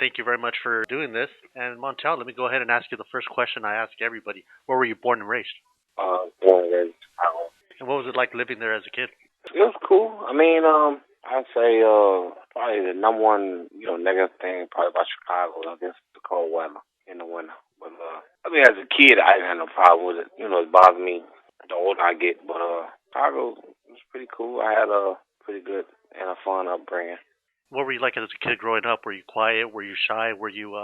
thank you very much for doing this. And Montel, let me go ahead and ask you the first question I ask everybody. Where were you born and raised? Born and raised in Chicago. And what was it like living there as a kid? It was cool. I mean, I'd say probably the number one, negative thing probably about Chicago, I guess, the cold weather in the winter. But I mean, as a kid, I didn't have no problem with it. It bothered me the older I get. But Chicago was pretty cool. I had a pretty good and a fun upbringing. What were you like as a kid growing up? Were you quiet? Were you shy? Were you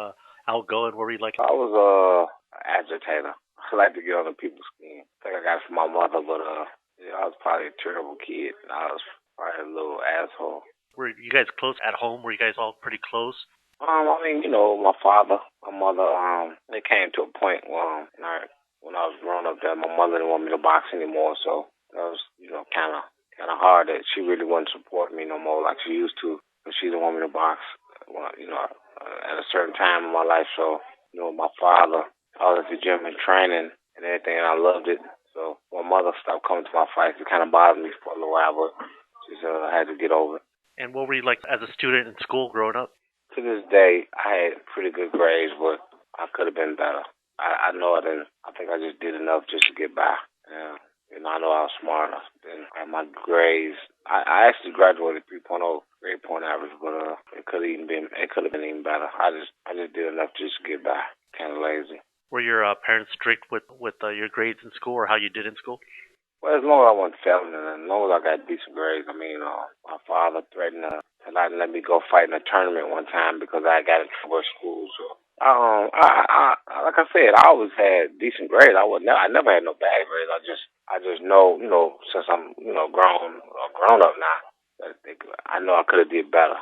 outgoing? What were you like? I was an agitator. I like to get under people's skin. I think I got it from my mother, but I was probably a terrible kid. I was probably a little asshole. Were you guys close at home? Were you guys all pretty close? I mean, my father, my mother, it came to a point when I was growing up that my mother didn't want me to box anymore, so that was, kind of hard that she really wouldn't support me no more like she used to, but she didn't want me to box, at a certain time in my life. So, my father, I was at the gym and training and everything, and I loved it. So my mother stopped coming to my fights. It kind of bothered me for a little while, but she said I had to get over it. And what were you like as a student in school growing up? To this day, I had pretty good grades, but I could have been better. I know I didn't. I think I just did enough just to get by. Yeah. I know I was smart enough. Then my grades, I actually graduated 3.0 grade point average, but it could have been even better. I just did enough just to get by. Kind of lazy. Were your parents strict with your grades in school or how you did in school? Well, as long as I wasn't failing and as long as I got decent grades. I mean, my father threatened to not let me go fight in a tournament one time because I got in trouble at school. So, like I said, I always had decent grades. I never had no bad grades. I just know, since I'm, grown up now, I know I could have did better.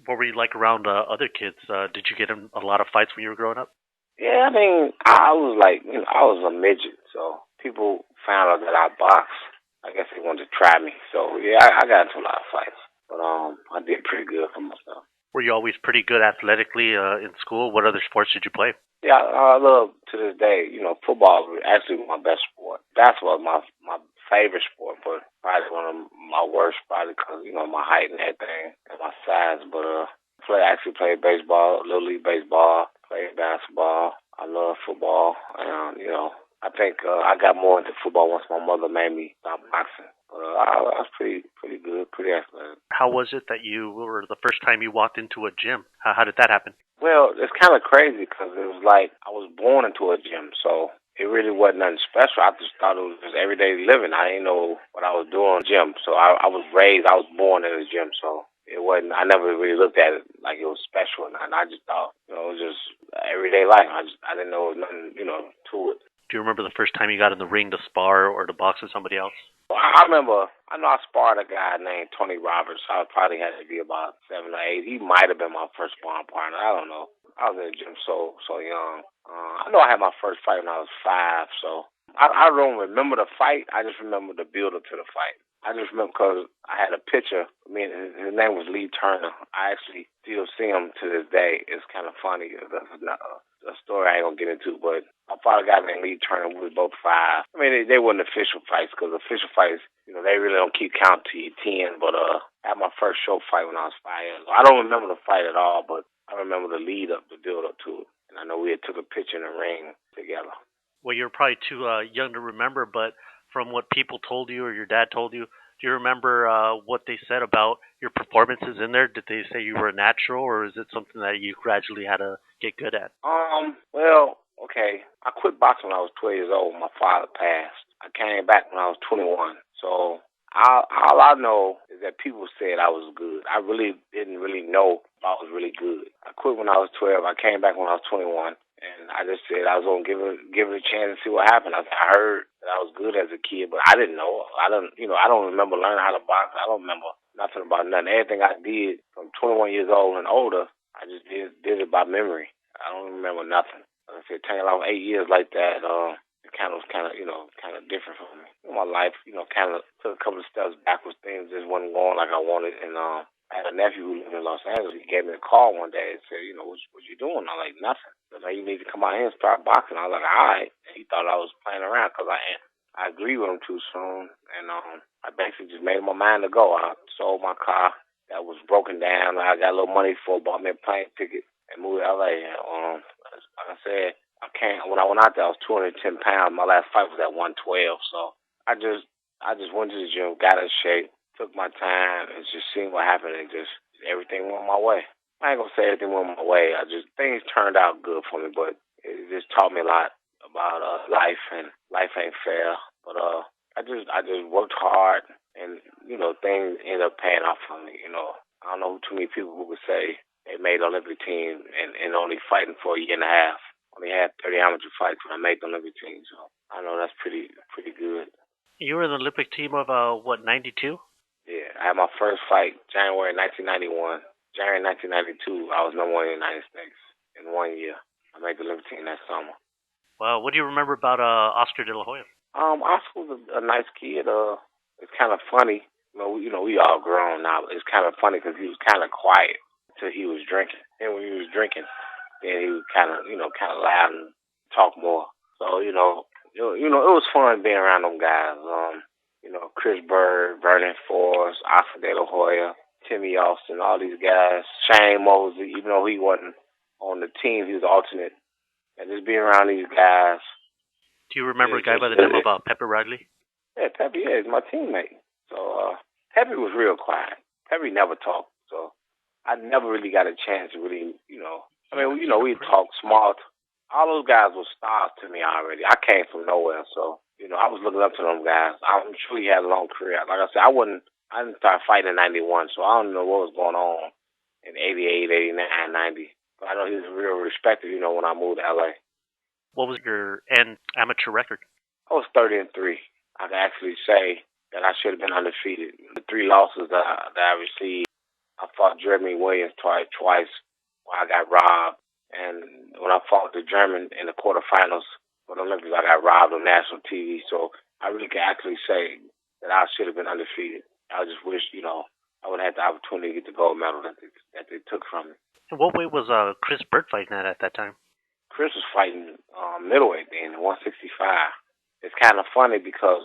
What were you like around other kids? Did you get in a lot of fights when you were growing up? Yeah, I mean, I was like, I was a midget, so people found out that I boxed. I guess they wanted to try me. So, yeah, I got into a lot of fights, but I did pretty good for myself. Were you always pretty good athletically in school? What other sports did you play? Yeah, I love, to this day, football was actually my best sport. Basketball was my favorite sport, but probably one of my worst, probably because, my height and everything and my size, but I actually played baseball, Little League baseball, played basketball. I love football. And, I think I got more into football once my mother made me stop boxing. But I was pretty good, pretty athletic. How was it that you were the first time you walked into a gym? How did that happen? Well, it's kind of crazy because it was like I was born into a gym, so it really wasn't nothing special. I just thought it was just everyday living. I didn't know what I was doing in the gym. So I was born in the gym, so it wasn't, I never really looked at it like it was special. And I just thought, it was just everyday life. I didn't know nothing, to it. Do you remember the first time you got in the ring to spar or to box with somebody else? I remember, I know I sparred a guy named Tony Roberts. I probably had to be about 7 or 8. He might have been my first sparring partner. I don't know. I was in the gym so young. I know I had my first fight when I was 5, so I don't remember the fight. I just remember the build-up to the fight. I just remember because I had a picture. I mean, his name was Lee Turner. I actually still see him to this day. It's kind of funny. A story I ain't going to get into, but I fought a guy named Lee Turner. We was both 5. I mean, they weren't official fights because official fights, they really don't keep count to your 10. But I had my first show fight when I was 5 years old. I don't remember the fight at all, but I remember the lead-up, the build-up to it. And I know we had took a picture in the ring together. Well, you're probably too young to remember, but from what people told you or your dad told you, do you remember what they said about your performances in there? Did they say you were a natural, or is it something that you gradually had to get good at? Well, okay. I quit boxing when I was 12 years old. My father passed. I came back when I was 21. So all I know is that people said I was good. I really didn't really know if I was really good. I quit when I was 12. I came back when I was 21. And I just said I was going to give it a chance and see what happened. I heard that I was good as a kid, but I didn't know. I don't remember learning how to box. I don't remember nothing about nothing. Everything I did from 21 years old and older, I just did it by memory. I don't remember nothing. Like I said, taking off 8 years like that, it kind of different for me. My life, kind of took a couple of steps backwards. Things just wasn't going like I wanted, and I had a nephew who lived in Los Angeles. He gave me a call one day and said, what you doing? I'm like, nothing. He said, you need to come out here and start boxing. I was like, all right. And he thought I was playing around because I agreed with him too soon. And I basically just made up my mind to go. I sold my car that was broken down. I got a little money for it, bought me a plane ticket. and moved to LA. Like I said, I can't. When I went out there, I was 210 pounds. My last fight was at 112. So I just went to the gym, got in shape, took my time, and just seeing what happened, and just everything went my way. I ain't gonna say everything went my way. I just things turned out good for me, but it just taught me a lot about life, and life ain't fair. But I just worked hard, and things ended up paying off for me. I don't know too many people who would say they made the Olympic team and only fighting for a year and a half. Only had 30 amateur fights when I made the Olympic team, so I know that's pretty good. You were in the Olympic team of what, 92? Yeah, I had my first fight January 1991. January 1992, I was number one in the United States in 1 year. I made the Olympic team that summer. Well, what do you remember about Oscar De La Hoya? Oscar was a nice kid. It's kind of funny. We all grown now. But it's kind of funny because he was kind of quiet until he was drinking. And when he was drinking, then he was kind of loud and talk more. So it was fun being around them guys. Chris Bird, Vernon Forrest, Oscar De La Hoya, Timmy Austin, all these guys. Shane Mosley, even though he wasn't on the team, he was alternate. And just being around these guys. Do you remember a guy by the name of Pepper Riley? Yeah, Pepe is my teammate. So Pepe was real quiet. Pepe never talked. So I never really got a chance to really, we talk smart. All those guys were stars to me already. I came from nowhere, so I was looking up to them guys. I'm sure he had a long career. Like I said, I didn't start fighting in '91, so I don't know what was going on in '88, '89, '90. But I know he was real respected. When I moved to LA. What was your end amateur record? I was 30-3. I can actually say that I should have been undefeated. The 3 losses that I received, I fought Jeremy Williams twice where I got robbed. And when I fought the German in the quarterfinals for the Olympics, I got robbed on national TV. So I really can actually say that I should have been undefeated. I just wish, I would have had the opportunity to get the gold medal that they took from me. And what weight was Chris Bird fighting at that time? Chris was fighting middleweight then, 165. It's kind of funny because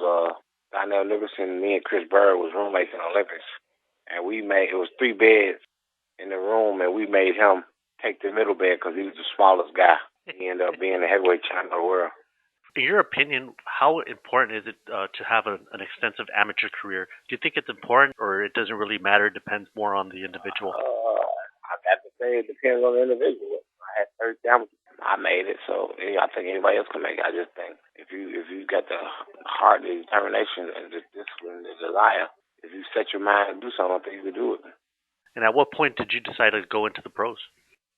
Donnell Nicholson, me and Chris Bird was roommates in the Olympics. And it was 3 beds in the room, and we made him take the middle bed because he was the smallest guy. He ended up being the heavyweight champion of the world. In your opinion, how important is it to have an extensive amateur career? Do you think it's important, or it doesn't really matter? It depends more on the individual? I got to say it depends on the individual. I had 30 amateurs. I made it, so I think anybody else can make it. I just think if you got the heart, the determination, and the discipline, the desire, if you set your mind to do something, I think you can do it. And at what point did you decide to go into the pros?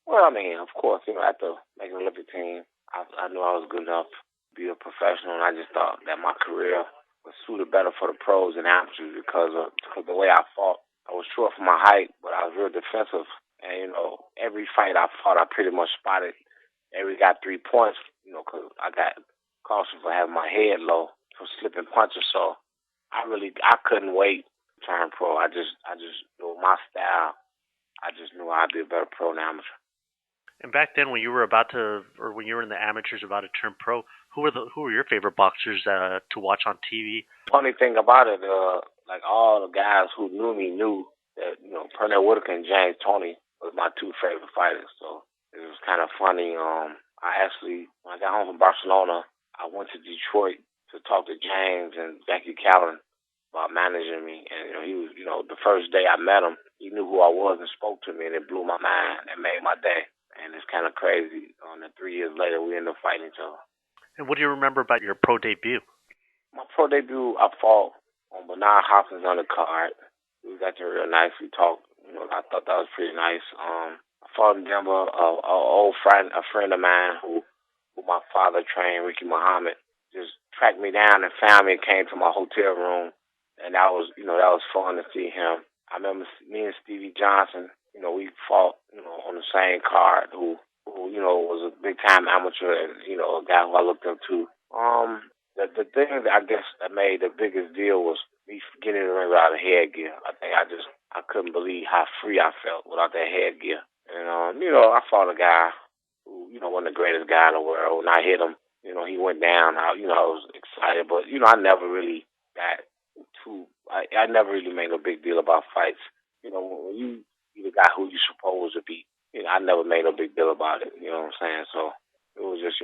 Well, of course, after making the Olympic team, I knew I was good enough to be a professional, and I just thought that my career was suited better for the pros and amateurs because of the way I fought. I was short for my height, but I was real defensive. And, every fight I fought, I pretty much spotted every got 3 points, because I got cautioned for having my head low, for slipping punches. So I couldn't wait to turn pro. I just knew my style. I just knew I'd be a better pro than amateur. And back then, when you were when you were in the amateurs about to turn pro, who were your favorite boxers to watch on TV? Funny thing about it, like all the guys who knew me knew that Pernell Whitaker and James Toney was my 2 favorite fighters. So it was kind of funny. I actually, when I got home from Barcelona, I went to Detroit to talk to James and Jackie Callan about managing me. And he was, the first day I met him, he knew who I was and spoke to me, and it blew my mind and made my day. And it's kind of crazy. And 3 years later, we ended up fighting each other. And what do you remember about your pro debut? My pro debut, I fought on Bernard Hopkins on the card. We got there real nice. We talked. I thought that was pretty nice. I fought in Denver. A friend of mine who my father trained, Ricky Muhammad, just tracked me down and found me and came to my hotel room. And that was fun to see him. I remember me and Stevie Johnson. We fought, on the same card. Who was a big time amateur and a guy who I looked up to. The thing that I guess that made the biggest deal was me getting in the ring without a headgear. I think I couldn't believe how free I felt without that headgear. And I fought a guy who wasn't the greatest guy in the world. When I hit him, he went down. I was excited, but I never really got too. I never really made a big deal about fights. When you the guy who you're supposed to be, I never made a big deal about it. You know what I'm saying? So it was just,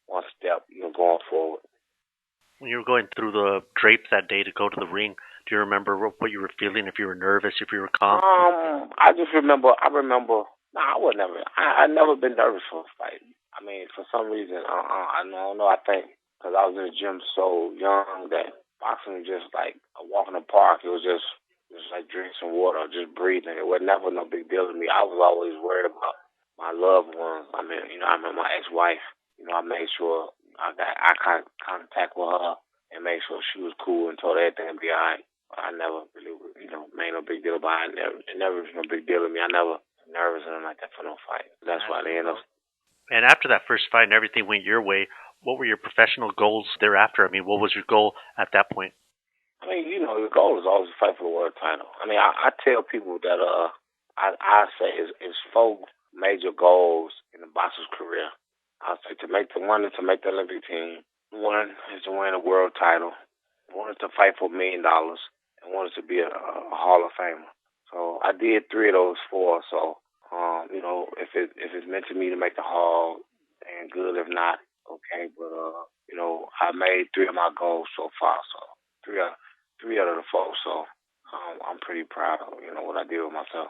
one step, going forward. When you were going through the drapes that day to go to the ring, do you remember what you were feeling? If you were nervous, if you were calm? I just remember. I remember. Nah, I was never. I never been nervous for a fight. I mean, for some reason, I don't know. I think because I was in the gym so young that boxing was just like a walk in the park. It was just like drinking some water, just breathing. It was never no big deal to me. I was always worried about my loved ones. I mean, I remember my ex-wife. I made sure I got eye contact with her and made sure she was cool and told her everything would be all right. I never really, made no big deal about it. It never was no big deal to me. I never nervous and like that for no fight. That's why they end up. And after that first fight and everything went your way, what were your professional goals thereafter? I mean, what was your goal at that point? I mean, the goal is always to fight for the world title. I mean, I tell people that I say it's four major goals in the boxer's career. I say to make the Olympic team. One is to win a world title. One is to fight for $1 million, and one is to be a Hall of Famer. So I did three of those four. So if it's meant to me to make the Hall, then good. If not, okay. But I made three of my goals so far. So three out of the four. So I'm pretty proud of what I did with myself.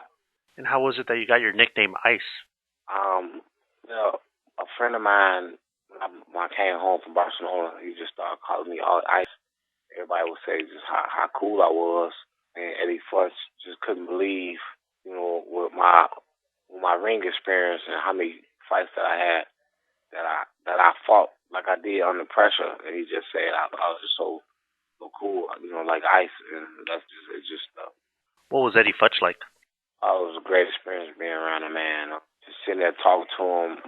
And how was it that you got your nickname Ice? A friend of mine, when I came home from Barcelona, he just started calling me all Ice. Everybody would say just how cool I was, and Eddie Fuss just couldn't believe, with my ring experience and how many fights that I had that I fought like I did under pressure, and he just said I was just so cool, like Ice, and that's just it's just. What was Eddie Futch like? It was a great experience being around him, man. Just sitting there talking to him,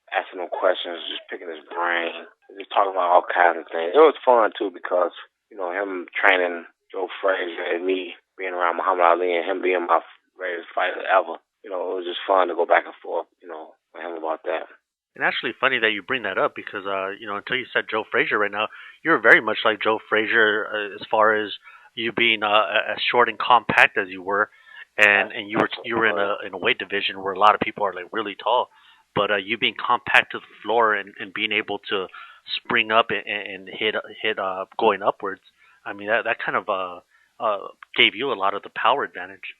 asking him questions, just picking his brain, just talking about all kinds of things. It was fun too because him training Joe Frazier and me being around Muhammad Ali and him being my greatest fighter ever. It was just fun to go back and forth, with him about that. And actually, funny that you bring that up because until you said Joe Frazier right now, you're very much like Joe Frazier as far as you being as short and compact as you were, and you were in a weight division where a lot of people are like really tall, but you being compact to the floor and being able to spring up and hit going upwards. I mean that kind of gave you a lot of the power advantage.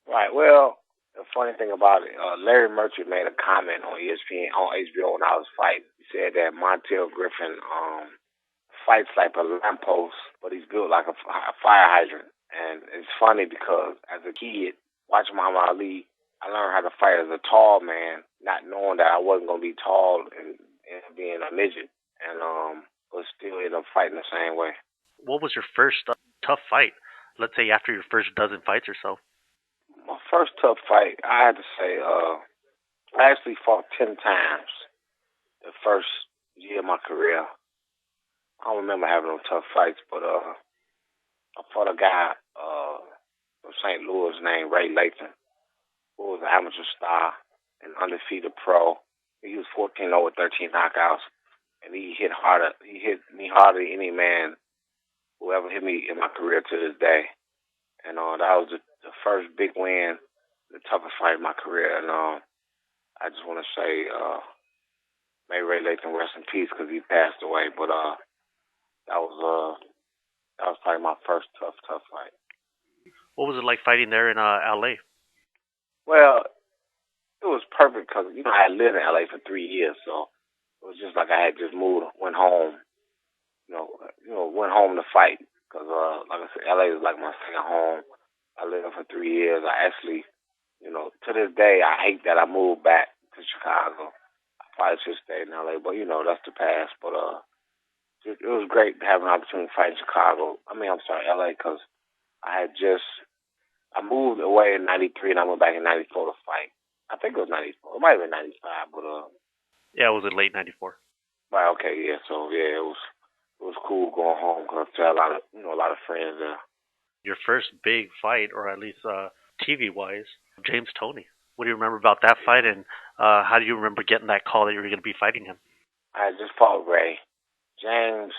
Right. Well, the funny thing about it, Larry Merchant made a comment on ESPN on HBO when I was fighting. He said that Montel Griffin fights like a lamppost, but he's built like a fire hydrant. And it's funny because as a kid, watching Muhammad Ali, I learned how to fight as a tall man, not knowing that I wasn't going to be tall and being a midget. And but still end up fighting the same way. What was your first tough fight? Let's say after your first dozen fights or so. My first tough fight, I had to say, I actually fought 10 times the first year of my career. I don't remember having no tough fights, but I fought a guy from St. Louis named Ray Lathan, who was an amateur star and undefeated pro. He was 14-0 with 13 knockouts, and he hit harder. He hit me harder than any man who ever hit me in my career to this day. And that was the first big win, the toughest fight of my career. And I just want to say, may Ray Lathan rest in peace because he passed away. But that was probably my first tough fight. What was it like fighting there in L.A.? Well, it was perfect because I had lived in L.A. for 3 years, so it was just like I had just went home. Went home to fight because, like I said, L.A. is like my second home. I lived there for 3 years. I actually, to this day, I hate that I moved back to Chicago. I probably should stay in L.A., but that's the past. But it was great having an opportunity to fight in Chicago. L.A. because I moved away in '93 and I went back in '94 to fight. I think it was '94. It might have been '95, but yeah, it was in late '94. Right. Okay. Yeah. So yeah, it was cool going home because I had a lot of friends there. Your first big fight, or at least TV wise, James Toney. What do you remember about that fight, and how do you remember getting that call that you were going to be fighting him? I just fought Ray. James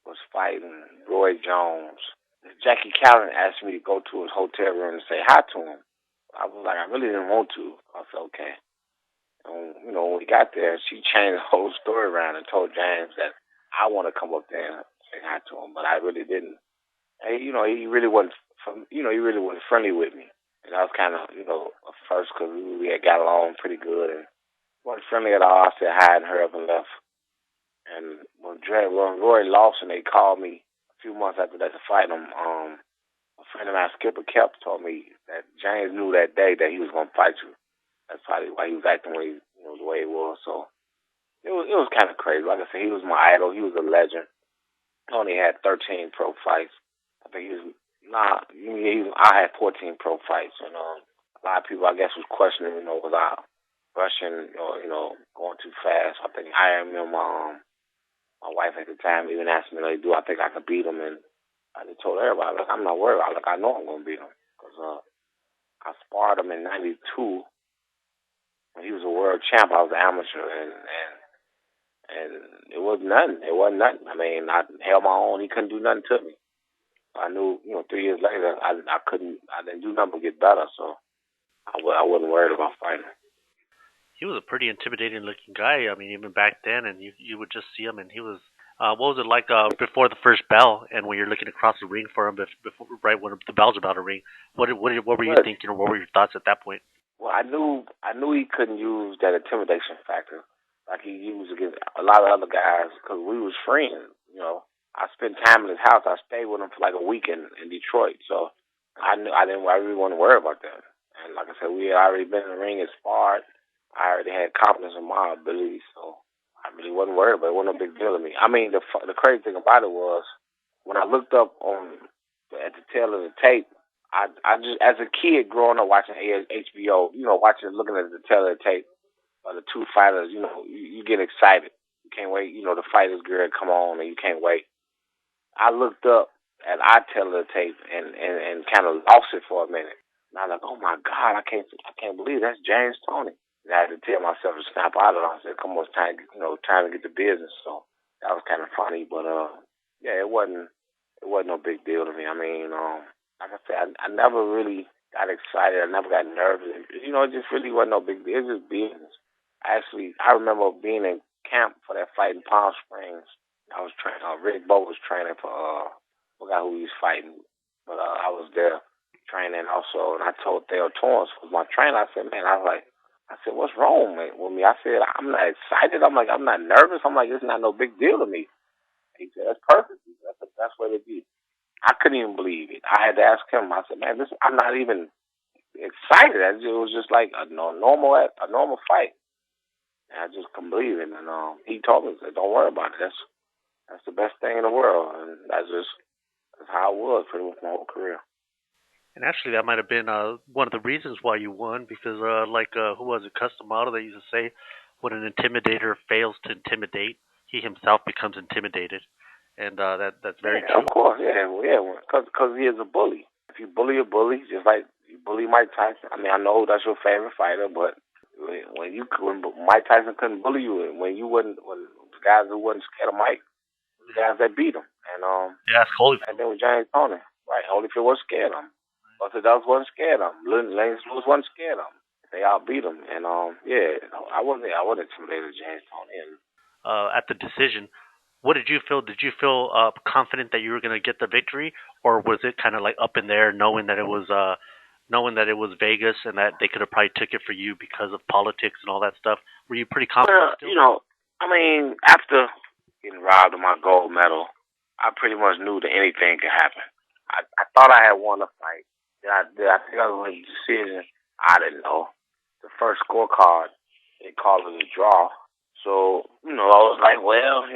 was fighting Roy Jones. Jackie Callan asked me to go to his hotel room and say hi to him. I was like, I really didn't want to. I said, okay. And, when we got there, she changed the whole story around and told James that I want to come up there and say hi to him, but I really didn't. And, he really wasn't, he really wasn't friendly with me. And I was kind of, at first because we had got along pretty good and wasn't friendly at all. I said hi and hurried up and left. And when Roy lost and they called me a few months after that to fight him, a friend of mine, Skipper Kelp, told me that James knew that day that he was going to fight you. That's probably why he was acting the way he was. So it was kind of crazy. Like I said, he was my idol. He was a legend. Tony had 13 pro fights. I think he was I had 14 pro fights, and a lot of people, I guess, was questioning, was I rushing or going too fast. I think I remember my wife at the time even asked me, do I think I could beat him? And I just told everybody, look, I'm not worried. I know I'm going to beat him because I sparred him in '92 when he was a world champ. I was an amateur, and it was nothing. It wasn't nothing. I mean, I held my own. He couldn't do nothing to me. I knew, 3 years later, I didn't do nothing but get better. So I wasn't worried about fighting. He was a pretty intimidating looking guy. I mean, even back then, and you would just see him, and he was. What was it like before the first bell, and when you're looking across the ring for him, before right when the bell's about to ring? What were you thinking, or what were your thoughts at that point? Well, I knew he couldn't use that intimidation factor like he used against a lot of other guys because we was friends. I spent time in his house. I stayed with him for like a week in Detroit, so I really wasn't worried about that. And like I said, we had already been in the ring and sparred. I already had confidence in my abilities, so I really wasn't worried about it. It wasn't no big deal to me. I mean, the crazy thing about it was when I looked up at the tail of the tape, I just, as a kid growing up watching HBO, looking at the tail of the tape of the two fighters, you get excited. You can't wait, the fighters girl come on and you can't wait. I looked up at our tail of the tape and kind of lost it for a minute. And I was like, oh my God, I can't believe that's James Toney. And I had to tell myself to snap out of it. I said, come on, it's time, time to get to business. So that was kind of funny, but yeah, it wasn't no big deal to me. I mean, like I said, I never really got excited. I never got nervous. It just really wasn't no big deal. It was just business. Actually, I remember being in camp for that fight in Palm Springs. I was training. Rick Bowe was training for forgot who he was fighting, but I was there training also. And I told Theo Torrance, was my trainer. I said, man, I said, what's wrong with me? I said, I'm not excited. I'm like, I'm not nervous. I'm like, it's not no big deal to me. He said, that's perfect. That's the best way to be. I couldn't even believe it. I had to ask him. I said, man, I'm not even excited. It was just like a normal fight. And I just couldn't believe it. And he told me, said, don't worry about it. That's the best thing in the world. And that's how it was pretty much my whole career. And actually, that might have been one of the reasons why you won, because who was it, Custom Model, that used to say, when an intimidator fails to intimidate, he himself becomes intimidated. And that's very true. Of course, because he is a bully. If you bully a bully, just like you bully Mike Tyson, I mean, I know that's your favorite fighter, but when Mike Tyson couldn't bully you, when the guys who wasn't scared of Mike, the guys that beat him, and yeah, that's Holyfield. And then with James Toney, right? Holyfield wasn't scared of him. Buster Douglas wasn't scared of him. Lennox Lewis wasn't scared of him. They all beat him, and I wasn't intimidated of James Toney. And at the decision, what did you feel? Did you feel confident that you were going to get the victory, or was it kind of like up in there, knowing that it was Vegas and that they could have probably took it for you because of politics and all that stuff? Were you pretty confident? Well, I mean, after getting robbed of my gold medal, I pretty much knew that anything could happen. I thought I had won the fight. Did I think I was going to decision? I didn't know. The first scorecard, they called it a draw. So, I was like, well,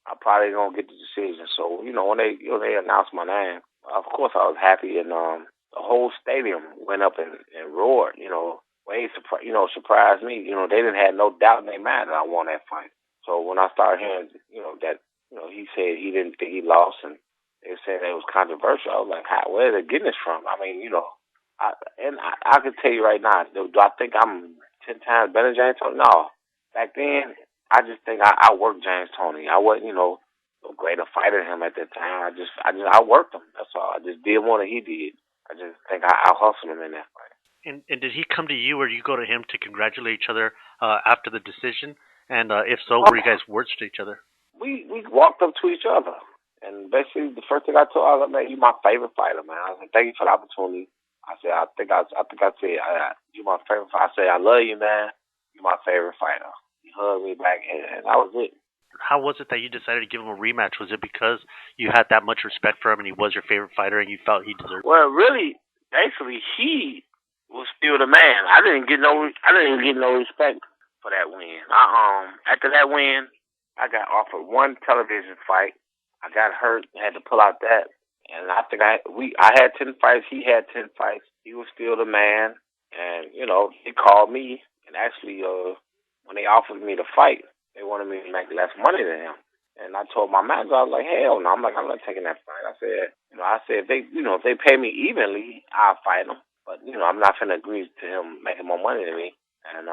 I'm probably going to get the decision. So, when they announced my name, of course I was happy. And the whole stadium went up and roared, way surprised me. They didn't have no doubt in their mind that I won that fight. So when I started hearing, that, he said he didn't think he lost and they said it was controversial, I was like, where are they getting this from? I mean, I can tell you right now, do I think I'm 10 times better than James Toney? No. Back then, I just think I worked James Toney. I wasn't, a greater fighter than him at that time. I worked him. That's all. I just did more than he did. I just think I hustled him in that fight. And did he come to you, or you go to him to congratulate each other after the decision? And if so, were you Oh, guys words to each other? we walked up to each other, and basically the first thing I told her, I was like, man, you my favorite fighter, man. I was like, thank you for the opportunity. I said, I said, you my favorite fighter. I said, I love you, man. You my favorite fighter. He hugged me back, and that was it. How was it that you decided to give him a rematch? Was it because you had that much respect for him and he was your favorite fighter and you felt he deserved? Well, really, basically, he was still the man. I didn't get no respect for that win. After that win, I got offered one television fight. I got hurt, had to pull out that, and I think I had 10 fights. He had 10 fights. He was still the man, and they called me and actually, when they offered me the fight, they wanted me to make less money than him. And I told my manager, I was like, hell no. I'm like, I'm not taking that fight. I said, if they pay me evenly, I'll fight him. But, I'm not going to agree to him making more money than me. And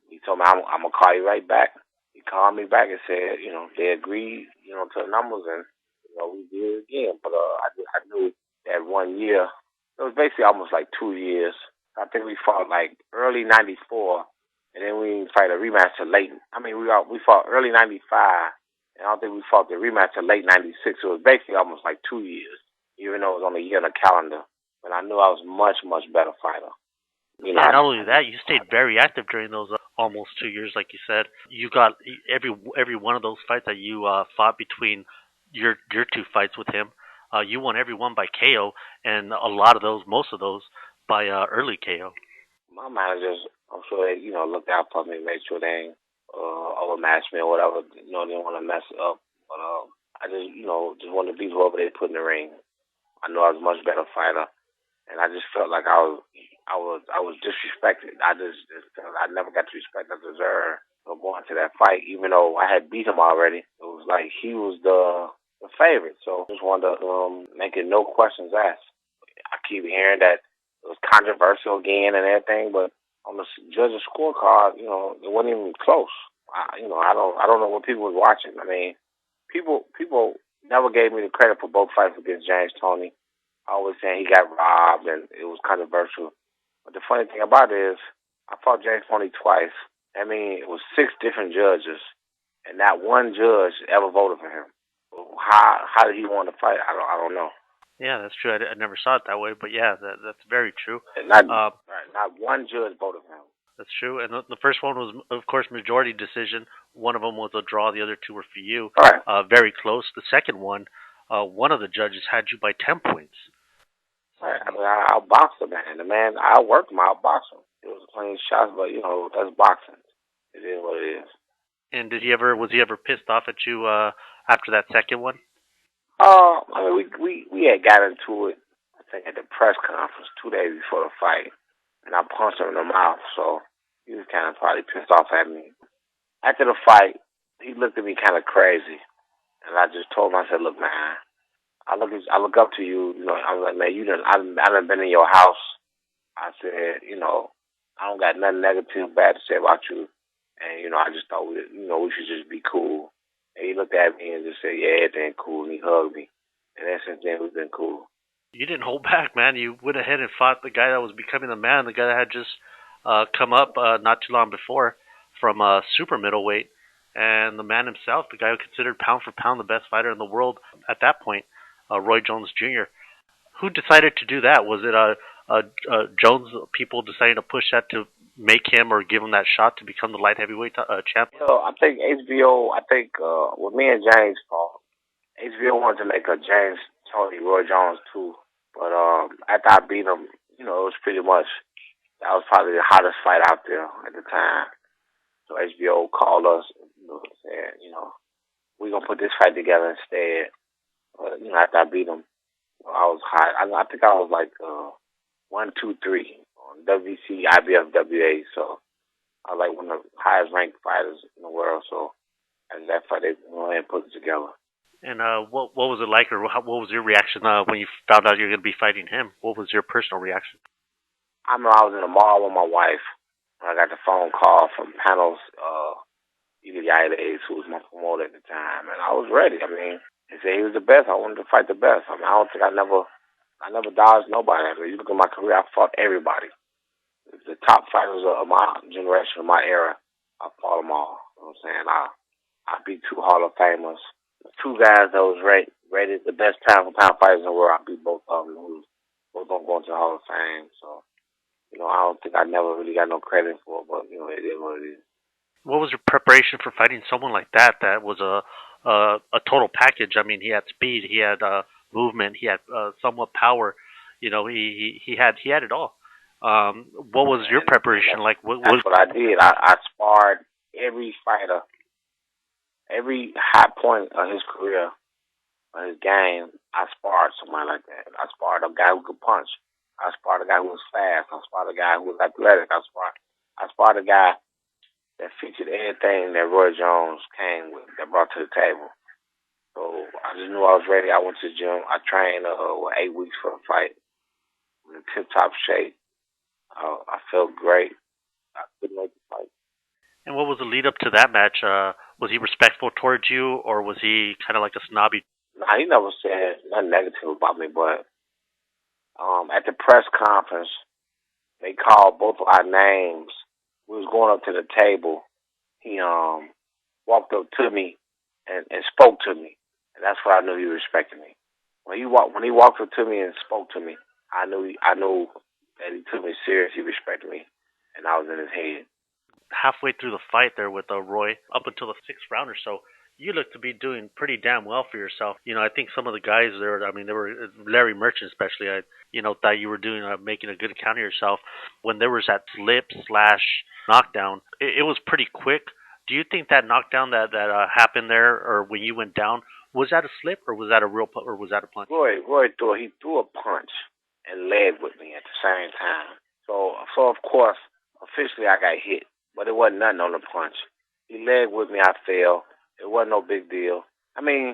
he told me, I'm going to call you right back. He called me back and said, they agreed, to the numbers. And, we did it again. But I knew that 1 year, it was basically almost like 2 years. I think we fought like early 94. And then we didn't fight a rematch till late. I mean, we fought early 95. And I don't think we fought the rematch till late 96. So it was basically almost like 2 years, even though it was only a year on the calendar. But I knew I was much, much better fighter. Yeah, not only that, you stayed very active during those almost 2 years, like you said. You got every one of those fights that you fought between your two fights with him. You won every one by KO, and a lot of those, most of those, by early KO. My managers, I'm sure they, looked out for me, made sure they ain't overmatched me or whatever. They didn't want to mess up. But I just wanted to beat whoever they put in the ring. I know I was a much better fighter, and I just felt like I was disrespected. I just felt I never got the respect I deserved for going to that fight, even though I had beat him already. It was like he was the favorite. So I just wanted to make it no questions asked. I keep hearing that it was controversial again and everything, but on the judge's scorecard, it wasn't even close. I don't know what people was watching. I mean, people never gave me the credit for both fights against James Toney. I always saying he got robbed and it was controversial. But the funny thing about it is, I fought James Toney twice. I mean, it was 6 different judges, and not one judge ever voted for him. How did he want to fight? I don't know. Yeah, that's true. I never saw it that way, but yeah, that's very true. Not one judge voted for him. That's true. And the first one was, of course, majority decision. One of them was a draw. The other two were for you. Right. Very close. The second one of the judges had you by 10 points. Right. I mean, I outboxed the man. The man, I worked him. I outboxed him. It was plenty shots, but that's boxing. It is what it is. And was he ever pissed off at you after that second one? I mean, we had got into it, I think, at the press conference 2 days before the fight, and I punched him in the mouth, so he was kind of probably pissed off at me. After the fight, he looked at me kind of crazy, and I just told him, I said, look, man, I look up to you. I was like, man, I done been in your house. I said, I don't got nothing negative, bad to say about you, and I just thought we should just be cool. And he looked at me and just said, yeah, everything cool, and he hugged me. And then since then, we've been cool. You didn't hold back, man. You went ahead and fought the guy that was becoming the man, the guy that had just come up not too long before from super middleweight. And the man himself, the guy who considered pound for pound the best fighter in the world at that point, Roy Jones Jr. Who decided to do that? Was it Jones people deciding to push that to make him or give him that shot to become the light heavyweight champion? I think HBO, with me and James fought, HBO wanted to make a James Toney Roy Jones too. But after I beat him, it was pretty much, that was probably the hottest fight out there at the time. So HBO called us, and said, we're going to put this fight together instead. But, after I beat him, I was hot. I think I was like 1, 2, 3 on WC, IBF, WA. So I was like one of the highest ranked fighters in the world. So after that fight, they went ahead and put it together. And what was it like, or what was your reaction when you found out you were going to be fighting him? What was your personal reaction? I remember I was in the mall with my wife, and I got the phone call from Panos Iliades, who was my promoter at the time, and I was ready. I mean, he said he was the best. I wanted to fight the best. I mean, I don't think I never dodged nobody. I mean, you look at my career, I fought everybody. the top fighters of my generation, of my era, I fought them all. You know what I'm saying? I beat two Hall of Famers, two guys that was rated the best pound for pound fighters in the world. I beat both of them. Who's both gonna go into the Hall of Fame. So I don't think I never really got no credit for it, but it is what it is. What was your preparation for fighting someone like that? That was a total package. I mean, he had speed, he had movement, he had somewhat power. He had it all. What was your preparation like? That's what I did. I sparred every fighter, every high point of his career, of his game. I sparred somebody like that. I sparred a guy who could punch. I sparred a guy who was fast. I sparred a guy who was athletic. I sparred a guy that featured everything that Roy Jones came with, that brought to the table. So I just knew I was ready. I went to the gym. I trained 8 weeks for the fight. In tip-top shape. I felt great. I couldn't make the fight. And what was the lead up to that match? Was he respectful towards you, or was he kind of like a snobby? Nah, he never said nothing negative about me, but at the press conference, they called both of our names. We was going up to the table. He walked up to me and spoke to me, and that's why I knew he respected me. When he walked up to me and spoke to me, I knew that he took me serious. He respected me, and I was in his head. Halfway through the fight there with Roy, up until the sixth round or so, you looked to be doing pretty damn well for yourself. I think some of the guys there, I mean, they were Larry Merchant especially. Thought you were doing making a good account of yourself. When there was that slip/knockdown, it was pretty quick. Do you think that knockdown that happened there, or when you went down, was that a slip, or was that a real, or was that a punch? Roy threw a punch and leg with me at the same time. So of course, officially I got hit, but it wasn't nothing on the punch. He leg with me, I fell. It wasn't no big deal. I mean,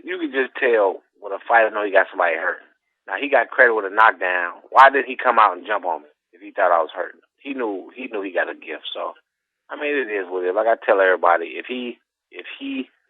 you could just tell when a fighter know he got somebody hurt. Now he got credit with a knockdown. Why did he come out and jump on me if he thought I was hurting? He knew he got a gift. So I mean, it is what it is. Like I tell everybody, if he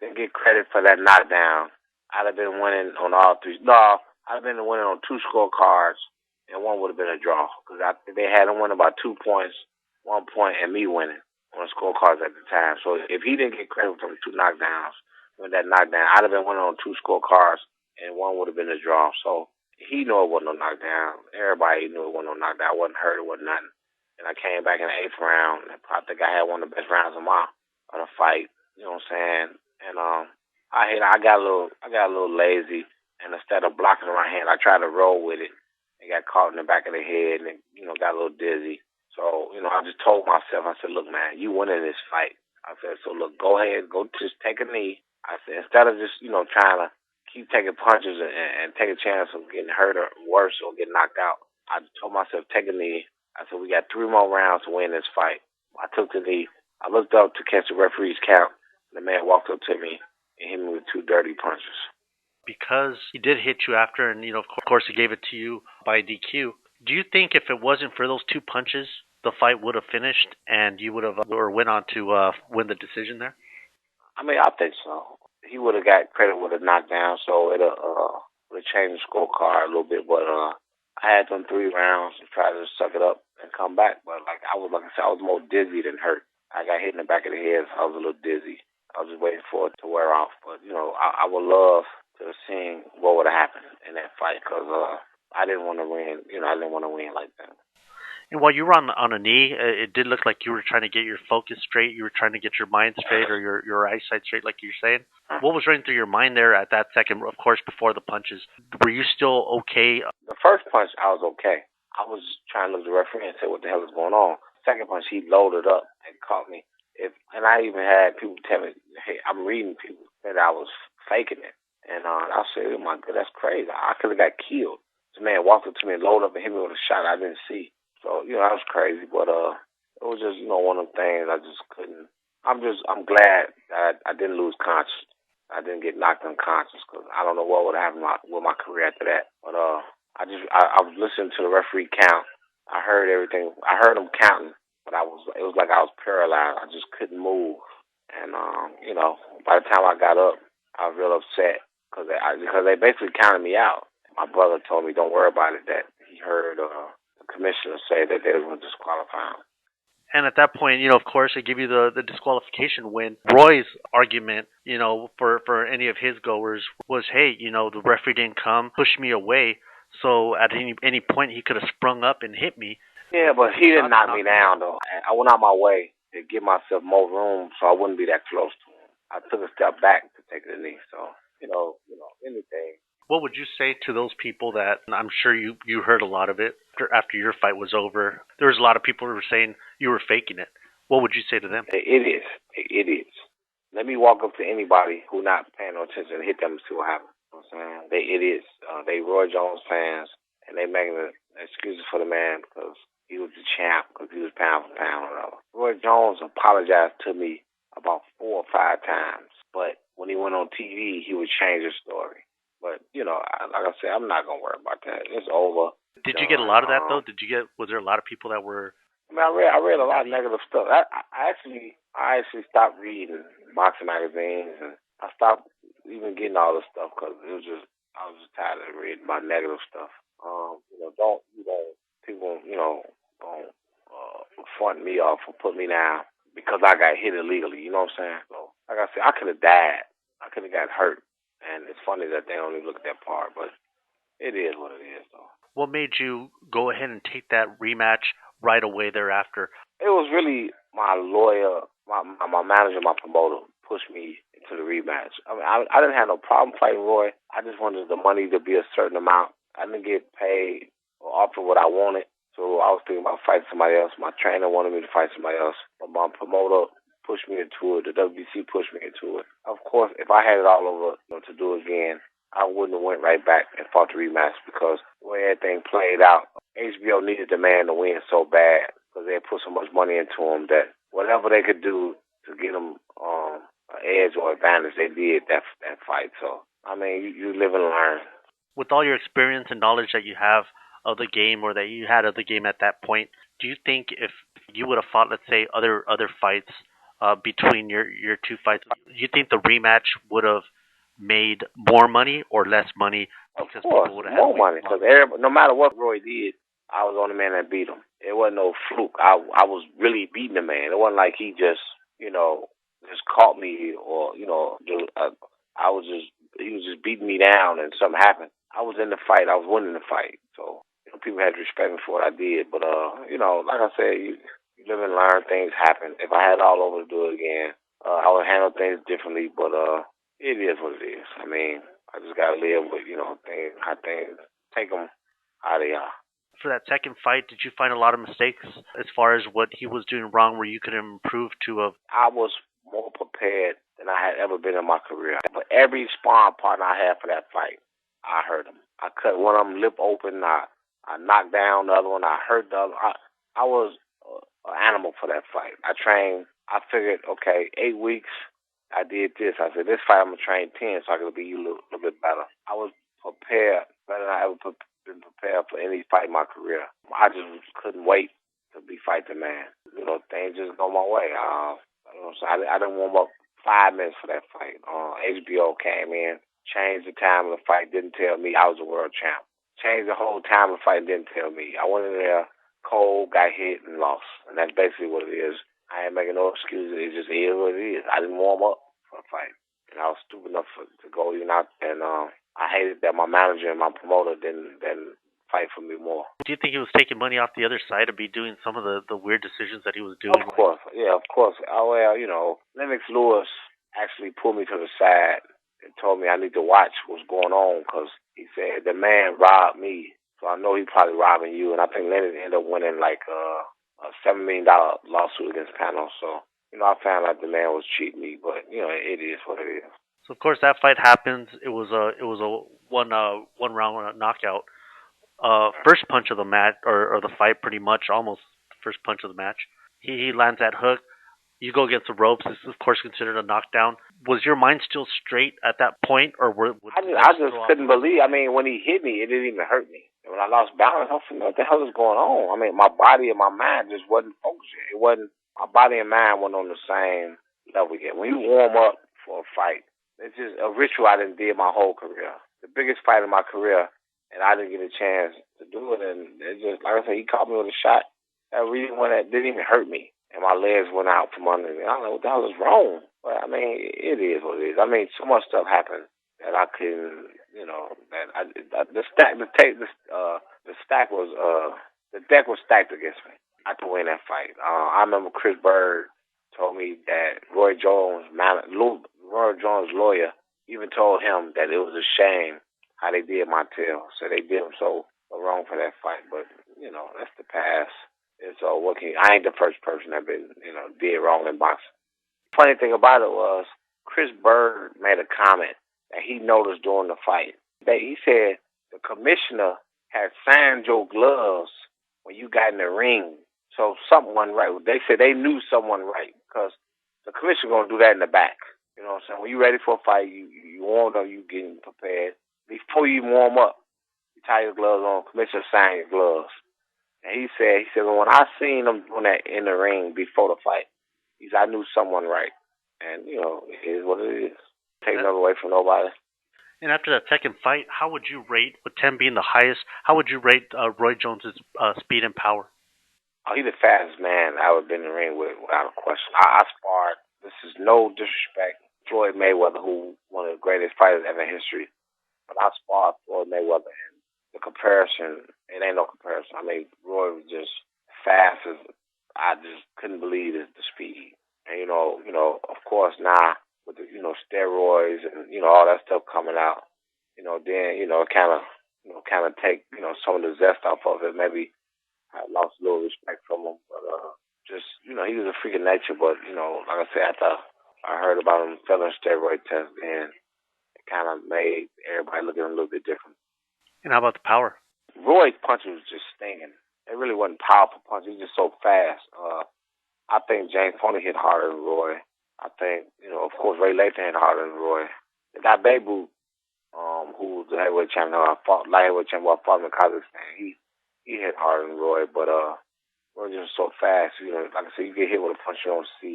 didn't get credit for that knockdown, I'd have been winning on all three. No, I'd have been winning on 2 scorecards, and one would have been a draw because they had him winning by 2 points, 1 point, and me winning on the scorecards at the time. So if he didn't get credit for the 2 knockdowns, with that knockdown, I'd have been winning on 2 scorecards, and one would have been a draw. So he knew it wasn't no knockdown. Everybody knew it wasn't no knockdown. I wasn't hurt. It wasn't nothing. And I came back in the 8th round, and I think I had one of the best rounds of the fight. You know what I'm saying? And I got a little lazy, and instead of blocking the right hand, I tried to roll with it and got caught in the back of the head, and got a little dizzy. So I just told myself, I said, look, man, you winning this fight. I said, so look, go ahead, go just take a knee. I said, instead of just trying to keep taking punches and take a chance of getting hurt or worse or getting knocked out, I just told myself, take a knee. I said, we got 3 more rounds to win this fight. I took the knee. I looked up to catch the referee's count. The man walked up to me and hit me with 2 dirty punches. Because he did hit you after, and of course he gave it to you by DQ. Do you think if it wasn't for those 2 punches, the fight would have finished and you would have or went on to win the decision there? I mean, I think so. He would have got credit with a knockdown, so it would have changed the scorecard a little bit. But I had them 3 rounds to try to suck it up and come back. But like I said, I was more dizzy than hurt. I got hit in the back of the head, so I was a little dizzy. I was just waiting for it to wear off. But I would love to have seen what would have happened in that fight because I didn't want to win. I didn't want to win like that. And while you were on a knee, it did look like you were trying to get your focus straight. You were trying to get your mind straight or your eyesight straight, like you're saying. What was running through your mind there at that second, of course, before the punches? Were you still okay? The first punch, I was okay. I was trying to look at the referee and say, what the hell is going on? Second punch, he loaded up and caught me. And I even had people tell me, hey, I'm reading people that I was faking it. And I said, oh my God, that's crazy. I could have got killed. This man walked up to me and loaded up and hit me with a shot I didn't see. So, that was crazy, but it was just, one of them things I just couldn't. I'm glad that I didn't lose consciousness. I didn't get knocked unconscious because I don't know what would happen with my career after that. But I was listening to the referee count. I heard everything. I heard him counting, but it was like I was paralyzed. I just couldn't move. And by the time I got up, I was real upset because they basically counted me out. My brother told me, don't worry about it, that he heard the the commissioner said that they were going to disqualify him. And at that point, of course, they give you the disqualification win. Roy's argument, for any of his goers was, hey, the referee didn't come, push me away, so at any point he could have sprung up and hit me. Yeah, but he didn't knock me down, though. I went out my way to give myself more room so I wouldn't be that close to him. I took a step back to take the knee, so, anything. What would you say to those people that, I'm sure you heard a lot of it after your fight was over? There was a lot of people who were saying you were faking it. What would you say to them? It is. It is. Let me walk up to anybody who not paying no attention and hit them and see what happens. You know what I'm saying? It is. They Roy Jones fans, and they making excuses for the man because he was the champ, because he was pound for pound or whatever. Roy Jones apologized to me about 4 or 5 times, but when he went on TV, he would change his story. But, like I said, I'm not going to worry about that. It's over. Did you get a lot of that, though? Was there a lot of people that were... I read a lot of negative stuff. I actually stopped reading boxing magazines, and I stopped even getting all this stuff because I was just tired of reading about negative stuff. People, don't front me off or put me down because I got hit illegally. You know what I'm saying? So, like I said, I could have died. I could have got hurt. And it's funny that they only look at that part, but it is what it is, though. What made you go ahead and take that rematch right away thereafter? It was really my lawyer, my manager, my promoter pushed me into the rematch. I mean, I didn't have no problem fighting Roy. I just wanted the money to be a certain amount. I didn't get paid or offered what I wanted, so I was thinking about fighting somebody else. My trainer wanted me to fight somebody else, but my promoter pushed me into it. The WBC pushed me into it. Of course, if I had it all over to do again, I wouldn't have went right back and fought the rematch because the way everything played out, HBO needed the man to win so bad because they had put so much money into him that whatever they could do to get him an edge or advantage, they did that fight. So, I mean, you live and learn. With all your experience and knowledge that you have of the game or that you had of the game at that point, do you think if you would have fought, let's say, other fights between your 2 fights, do you think the rematch would have made more money or less money? Because of course, people would have more money. Because no matter what Roy did, I was the only man that beat him. It wasn't no fluke. I was really beating the man. It wasn't like he just caught me or he was just beating me down and something happened. I was in the fight. I was winning the fight. So people had respect me for what I did. But like I said, you live and learn. Things happen. If I had all over to do it again, I would handle things differently. But it is what it is. I mean, I just gotta live with how things take them how they are. For that second fight, did you find a lot of mistakes as far as what he was doing wrong where you could improve to? I was more prepared than I had ever been in my career. For every sparring partner I had for that fight, I hurt him. I cut one of them lip open. I knocked down the other one. I hurt the other. I was an animal for that fight. I trained. I figured, okay, 8 weeks. I did this. I said, this fight I'm going to train 10 so I can be a little bit better. I was prepared better than I ever been prepared for any fight in my career. I just couldn't wait to be fight the man. Things just go my way. So I didn't warm up 5 minutes for that fight. HBO came in, changed the time of the fight, didn't tell me I was a world champ. Changed the whole time of the fight, didn't tell me. I went in there cold, got hit, and lost. And that's basically what it is. I ain't making no excuses. It just is what it is. I didn't warm up for a fight. And I was stupid enough to go even out. And I hated that my manager and my promoter didn't fight for me more. Do you think he was taking money off the other side to be doing some of the weird decisions that he was doing? Of course. Yeah, of course. Lennox Lewis actually pulled me to the side and told me I need to watch what's going on because he said the man robbed me. So I know he probably robbing you. And I think Lennox ended up winning like a $7 million lawsuit against Panos. So, I found out the man was cheating me, but it is what it is. So of course that fight happens. It was a one round knockout. First punch of the match or the fight, pretty much almost the first punch of the match. He lands that hook. You go against the ropes. This is of course considered a knockdown. Was your mind still straight at that point, or I just couldn't believe. I mean, when he hit me, it didn't even hurt me. When I lost balance, I said, what the hell is going on? I mean, my body and my mind just wasn't focusing. It wasn't, my body and mind weren't on the same level yet. When you warm up for a fight, it's just a ritual I didn't do my whole career. The biggest fight in my career, and I didn't get a chance to do it. And it just, like I said, he caught me with a shot that really one that didn't even hurt me, and my legs went out from under me. I don't know what the hell is wrong, but I mean, it is what it is. I mean, so much stuff happened that I couldn't, that the stack, the stack was, the deck was stacked against me. I had to win that fight. I remember Chris Bird told me that Roy Jones' lawyer, even told him that it was a shame how they did Montel. So they did him so wrong for that fight. But that's the past. And so I ain't the first person that been did wrong in boxing. Funny thing about it was Chris Bird made a comment that he noticed during the fight. He said the commissioner had signed your gloves when you got in the ring. So something wasn't right. They said they knew something wasn't right because the commissioner gonna do that in the back. You know what I'm saying? When you ready for a fight, you warmed up, you getting prepared. Before you warm up, you tie your gloves on. Commissioner sign your gloves. And he said when I seen him doing that in the ring before the fight, he said I knew someone right. And it is what it is. Take nothing away from nobody. And after that second fight, how would you rate, with 10 being the highest, how would you rate Roy Jones's speed and power? Oh, he's the fastest man I ever been in the ring with, without a question. I sparred. This is no disrespect. Floyd Mayweather, who one of the greatest fighters ever in history. But I sparred Floyd Mayweather, and the comparison, it ain't no comparison. I mean, Roy was just fast as I just couldn't believe the speed. And of course now with the steroids and all that stuff coming out, then it kind of take some of the zest off of it. Maybe I lost a little respect from him, but just he was a freak of nature. But like I said, after I heard about him failing steroid test, and it kind of made everybody look at him a little bit different. And how about the power? Roy's punch was just stinging. It really wasn't powerful punch. He was just so fast. I think James Toney hit harder than Roy. I think of course, Ray Lathan hit harder than Roy. The guy Babe, who was the heavyweight champion, light heavyweight champion, fought him in Kazakhstan. He hit harder than Roy, but Roy just so fast. Like I said, you get hit with a punch you don't see.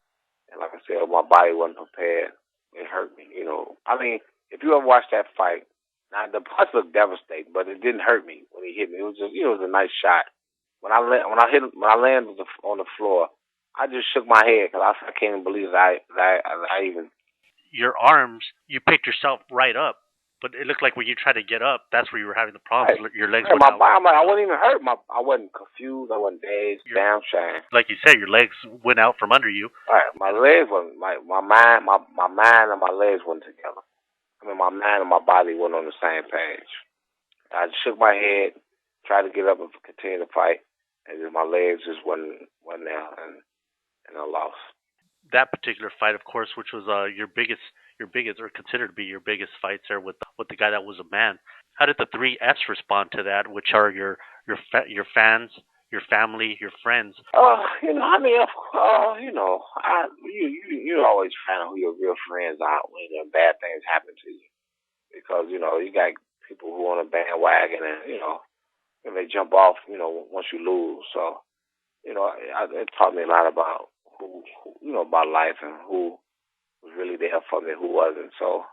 And like I said, my body wasn't prepared. It hurt me. I mean, if you ever watch that fight, now the punch looked devastating, but it didn't hurt me when he hit me. It was just, it was a nice shot. When I landed on the floor, I just shook my head because I can't even believe that I even. Your arms, you picked yourself right up, but it looked like when you tried to get up, that's where you were having the problems. Right. Your legs went out. I wasn't even hurt. I wasn't confused. I wasn't dazed. Damn shame. Like you said, your legs went out from under you. Right. My legs wasn't. My mind and my legs weren't together. I mean, my mind and my body weren't on the same page. I just shook my head, tried to get up and continue to fight, and then my legs just wasn't there, and I lost. That particular fight, of course, which was your biggest, or considered to be your biggest fights there with the guy that was a man. How did the 3 Fs respond to that, which are your fans, your family, your friends? You're always find out who your real friends are when bad things happen to you, because you got people who on a bandwagon and they jump off once you lose. So it taught me a lot about who about life and who was really there for me, who wasn't. So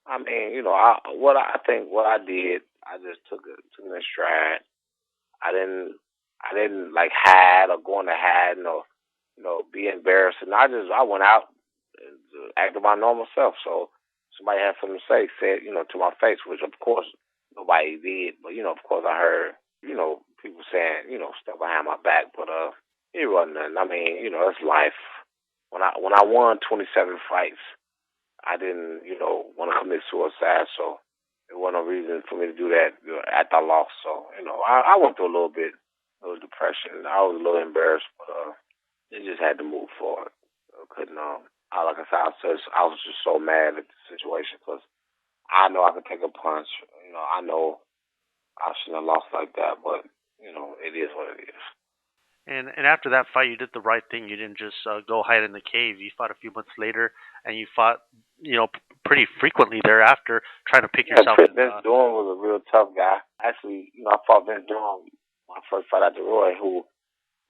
I mean, what I did, I just took it in stride. I didn't like hide or go into hiding or be embarrassed. And I went out and acted my normal self. So somebody had something to say, said to my face, which of course nobody did. But of course I heard people saying stuff behind my back, but it wasn't nothing. I mean it's life. When I won 27 fights, I didn't want to commit suicide. So there wasn't no reason for me to do that after I lost. So I went through a little depression. I was a little embarrassed, but it just had to move forward. I couldn't. Like I said, I was just so mad at the situation because I know I could take a punch. I know I shouldn't have lost like that, but it is what it is. And after that fight, you did the right thing. You didn't just go hide in the cave. You fought a few months later, and you fought pretty frequently thereafter, trying to pick yourself. Vince Dorn was a real tough guy. Actually, I fought Vince Dorn my first fight after Roy, who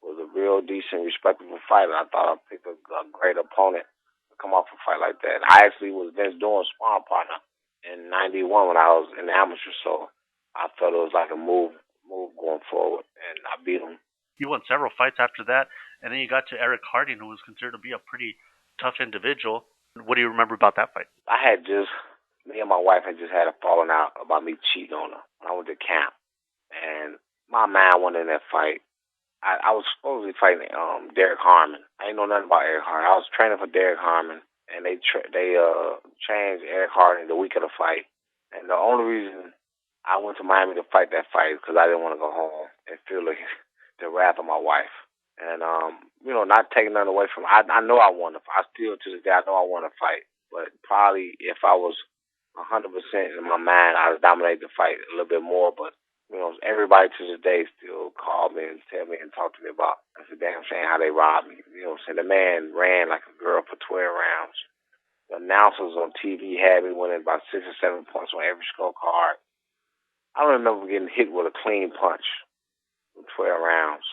was a real decent, respectable fighter. I thought I picked a great opponent to come off a fight like that. I actually was Vince Dorn's sparring partner in '91 when I was in the amateur, so I felt it was like a move going forward, and I beat him. You won several fights after that, and then you got to Eric Harding, who was considered to be a pretty tough individual. What do you remember about that fight? Me and my wife had just had a falling out about me cheating on her when I went to camp, and my mind went in that fight. I was supposedly fighting Derek Harmon. I didn't know nothing about Eric Harmon. I was training for Derek Harmon, and they changed Eric Harmon the week of the fight. And the only reason I went to Miami to fight that fight is because I didn't want to go home and feel like the wrath of my wife. And not taking nothing away from. I know I want to. I still to this day I know I want to fight. But probably if I was 100% in my mind, I'd dominate the fight a little bit more. But everybody to this day still call me and tell me and talk to me about that's a damn shame how they robbed me. You know what I'm saying? The man ran like a girl for 12 rounds. The announcers on TV had me winning about 6 or 7 points on every scorecard. I don't remember getting hit with a clean punch in 12 rounds.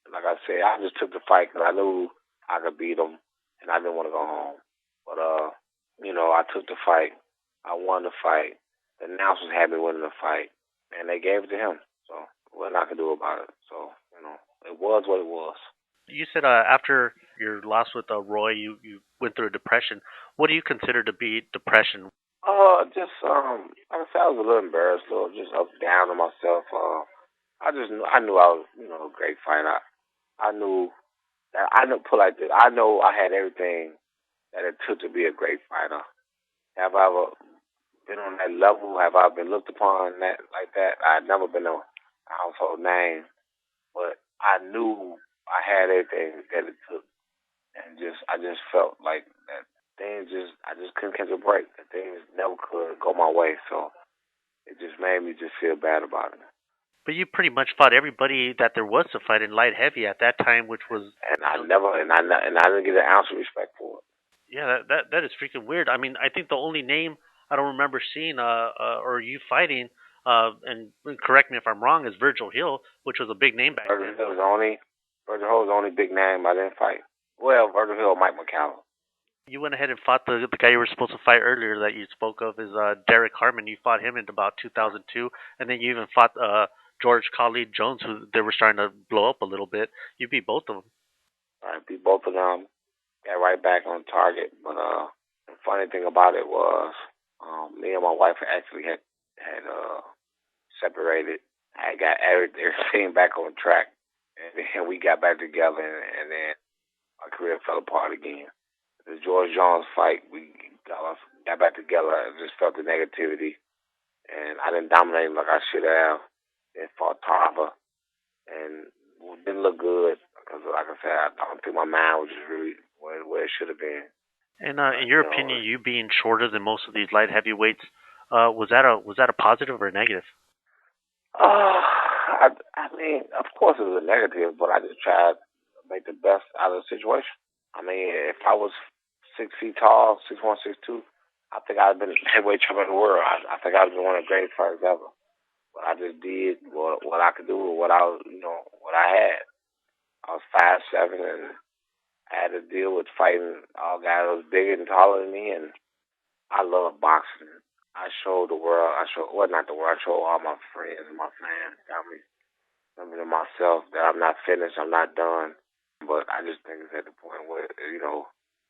Like I said, I just took the fight because I knew I could beat him, and I didn't want to go home. But, I took the fight. I won the fight. The announcers had me winning the fight, and they gave it to him. So, what I could do about it. So, it was what it was. You said after your loss with Roy, you went through a depression. What do you consider to be depression? Like I said, I was a little embarrassed, a little just up down on myself. I knew I was, a great fighter. I knew put like this. I know I had everything that it took to be a great fighter. Have I ever been on that level? Have I been looked upon that like that? I'd never been a household name, but I knew I had everything that it took, and I just felt like that I just couldn't catch a break. That things never could go my way, so it just made me just feel bad about it. But you pretty much fought everybody that there was to fight in light heavy at that time, which was. And I didn't get an ounce of respect for it. Yeah, that is freaking weird. I mean, I think the only name I don't remember seeing or you fighting, and correct me if I'm wrong, is Virgil Hill, which was a big name back then. Virgil Hill was the only big name I didn't fight. Well, Virgil Hill, Mike McCallum. You went ahead and fought the guy you were supposed to fight earlier that you spoke of is Derek Harmon. You fought him in about 2002, and then you even fought George Khalid Jones, who they were starting to blow up a little bit. You beat both of them. I beat both of them. Got right back on target. But the funny thing about it was, me and my wife actually had separated. I got everything back on track, and then we got back together, and then my career fell apart again. The George Jones fight, we got back together and just felt the negativity. And I didn't dominate him like I should have. Then fought Tarver. And it didn't look good because, like I said, I don't think my mind was just really where it should have been. And in your opinion, you being shorter than most of these light heavyweights, was that a positive or a negative? I mean, of course it was a negative, but I just tried to make the best out of the situation. I mean, if I was 6 feet tall, 6'1", 6'2", I think I'd been heavyweight champion of the world. I think I'd been one of the greatest fighters ever. But I just did what I could do with what I was, what I had. I was 5'7", and I had to deal with fighting all guys that was bigger and taller than me. And I love boxing. I showed the world. I showed all my friends and my fans, family, something to myself that I'm not finished. I'm not done. But I just think it's at the point where,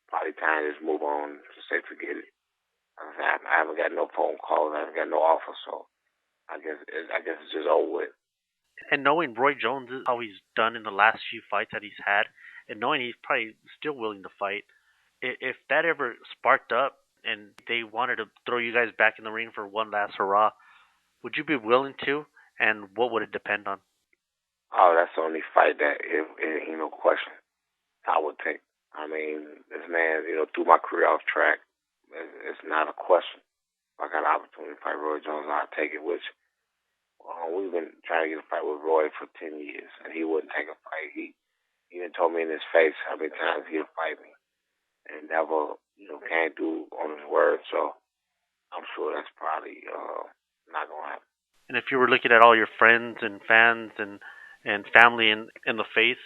probably time to just move on, just say forget it. I haven't got no phone calls, I haven't got no offer, so I guess it's just over with. And knowing Roy Jones, how he's done in the last few fights that he's had, and knowing he's probably still willing to fight, if that ever sparked up and they wanted to throw you guys back in the ring for one last hurrah, would you be willing to? And what would it depend on? Oh, that's the only fight that it ain't no question. I would take. I mean, this man, threw my career off track. It's not a question. If I got an opportunity to fight Roy Jones, I'd take it, which we've been trying to get a fight with Roy for 10 years, and he wouldn't take a fight. He even told me in his face how many times he'd fight me, and never, came through on his word, so I'm sure that's probably not going to happen. And if you were looking at all your friends and fans and family in the face,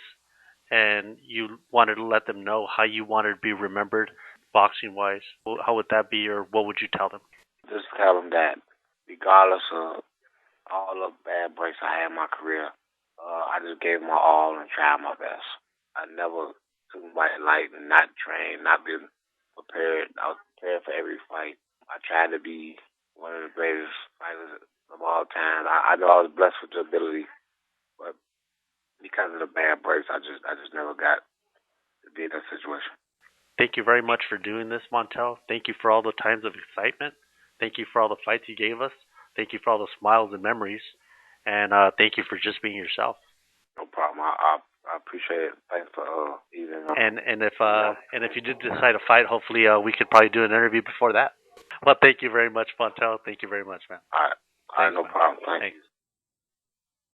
and you wanted to let them know how you wanted to be remembered boxing-wise, how would that be, or what would you tell them? Just tell them that regardless of all the bad breaks I had in my career, I just gave my all and tried my best. I never took my light and not trained, not been prepared. I was prepared for every fight. I tried to be one of the greatest fighters of all time. I know I was blessed with the ability, but because of the bad breaks, I just never got to be in that situation. Thank you very much for doing this, Montel. Thank you for all the times of excitement. Thank you for all the fights you gave us. Thank you for all the smiles and memories. And thank you for just being yourself. No problem. I appreciate it. Thanks for even. And if you did decide to fight, hopefully we could probably do an interview before that. Well, thank you very much, Montel. Thank you very much, man. All right, Thanks, no man. problem. Thanks. Thanks.